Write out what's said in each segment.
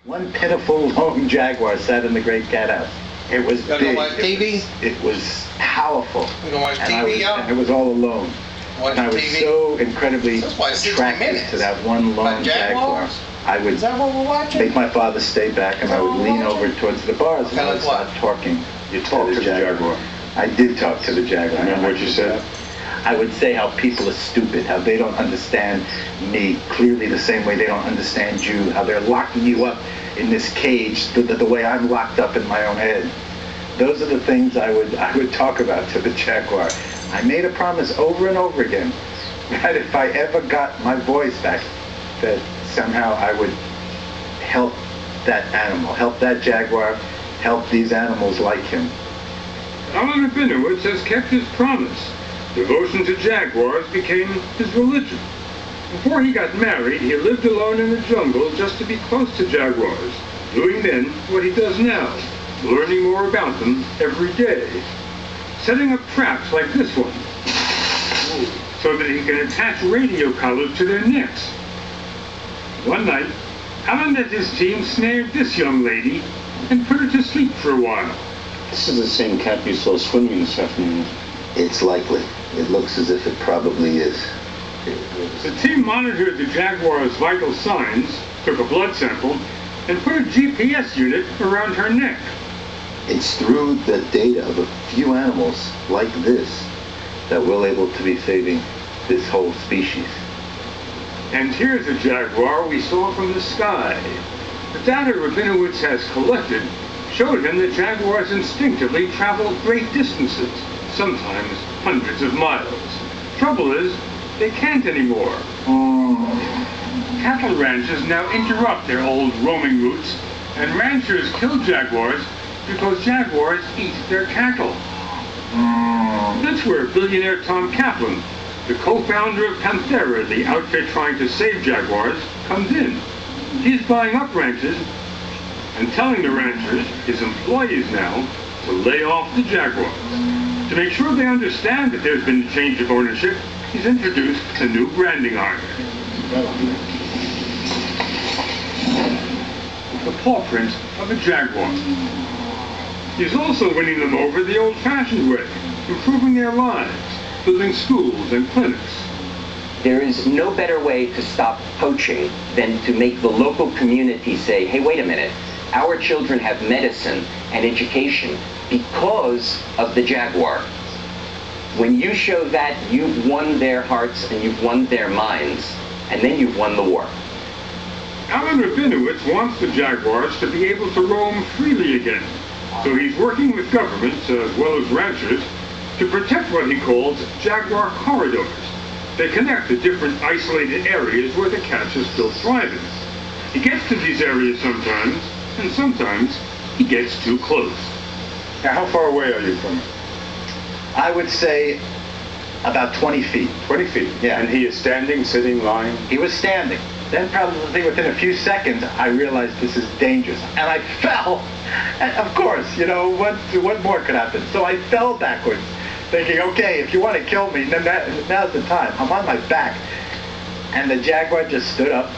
One pitiful lone jaguar sat in the great cat house. It was big. You watch TV? It was powerful. You don't watch TV, and it was all alone. And I was TV? so incredibly attracted to that one lone jaguar. I would Is that what we're watching? make my father stay back, and I would lean over towards the bars, and I would start talking. You talked to the jaguar. I did talk to the jaguar. Remember what you said? I would say how people are stupid, how they don't understand me clearly the same way they don't understand you, how they're locking you up in this cage the way I'm locked up in my own head. Those are the things I would talk about to the jaguar. I made a promise over and over again that if I ever got my voice back, that somehow I would help that animal, help that jaguar, help these animals like him. Alan Rabinowitz has kept his promise. Devotion to jaguars became his religion. Before he got married, he lived alone in the jungle just to be close to jaguars, doing then what he does now, learning more about them every day, setting up traps like this one, so that he can attach radio collars to their necks. One night, Alan and his team snared this young lady and put her to sleep for a while. This is the same cat you saw swimming this afternoon. It's likely. It looks as if it probably is. The team monitored the jaguar's vital signs, took a blood sample, and put a GPS unit around her neck. It's through the data of a few animals like this that we're able to be saving this whole species. And here's a jaguar we saw from the sky. The data Rabinowitz has collected showed him that jaguars instinctively travel great distances, sometimes hundreds of miles. Trouble is, they can't anymore. Cattle ranches now interrupt their old roaming routes, and ranchers kill jaguars because jaguars eat their cattle. That's where billionaire Tom Kaplan, the co-founder of Panthera, the outfit trying to save jaguars, comes in. He's buying up ranches and telling the ranchers, his employees now, to lay off the jaguars. To make sure they understand that there's been a change of ownership, he's introduced a new branding iron. The paw print of a jaguar. He's also winning them over the old-fashioned way, improving their lives, building schools and clinics. There is no better way to stop poaching than to make the local community say, hey, wait a minute, our children have medicine and education because of the jaguar. When you show that, you've won their hearts and you've won their minds, and then you've won the war. Alan Rabinowitz wants the jaguars to be able to roam freely again, so he's working with governments as well as ranchers to protect what he calls jaguar corridors. They connect the different isolated areas where the cats are still thriving. He gets to these areas sometimes, and sometimes he gets too close. Now, how far away are you from it? I would say about 20 feet. 20 feet? Yeah. And he is standing, sitting, lying? He was standing. Then probably within a few seconds, I realized this is dangerous. And I fell. And of course, you know, what more could happen? So I fell backwards, thinking, okay, if you want to kill me, then now's the time. I'm on my back. And the jaguar just stood up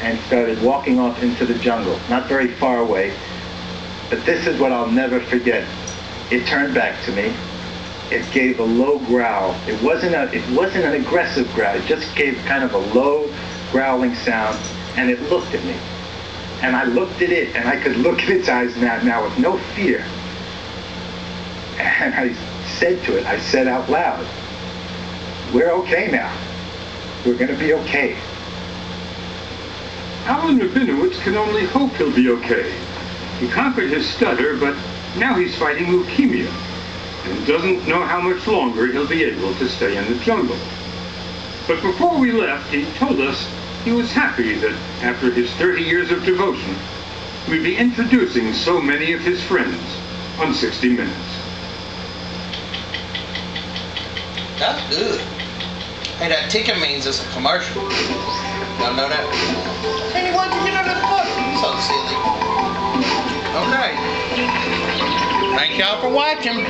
and started walking off into the jungle, not very far away. But this is what I'll never forget. It turned back to me. It gave a low growl. It wasn't an aggressive growl. It just gave kind of a low growling sound, and it looked at me. And I looked at it, and I could look at its eyes now with no fear. And I said to it, I said out loud, we're okay now. We're going to be okay. Alan Rabinowitz can only hope he'll be okay. He conquered his stutter, but now he's fighting leukemia, and doesn't know how much longer he'll be able to stay in the jungle. But before we left, he told us he was happy that after his 30 years of devotion, we'd be introducing so many of his friends on 60 Minutes. That's good. Hey, that ticket means it's a commercial. Y'all know that? Hey, why'd you get under the bus? So silly. Okay. Thank y'all for watching.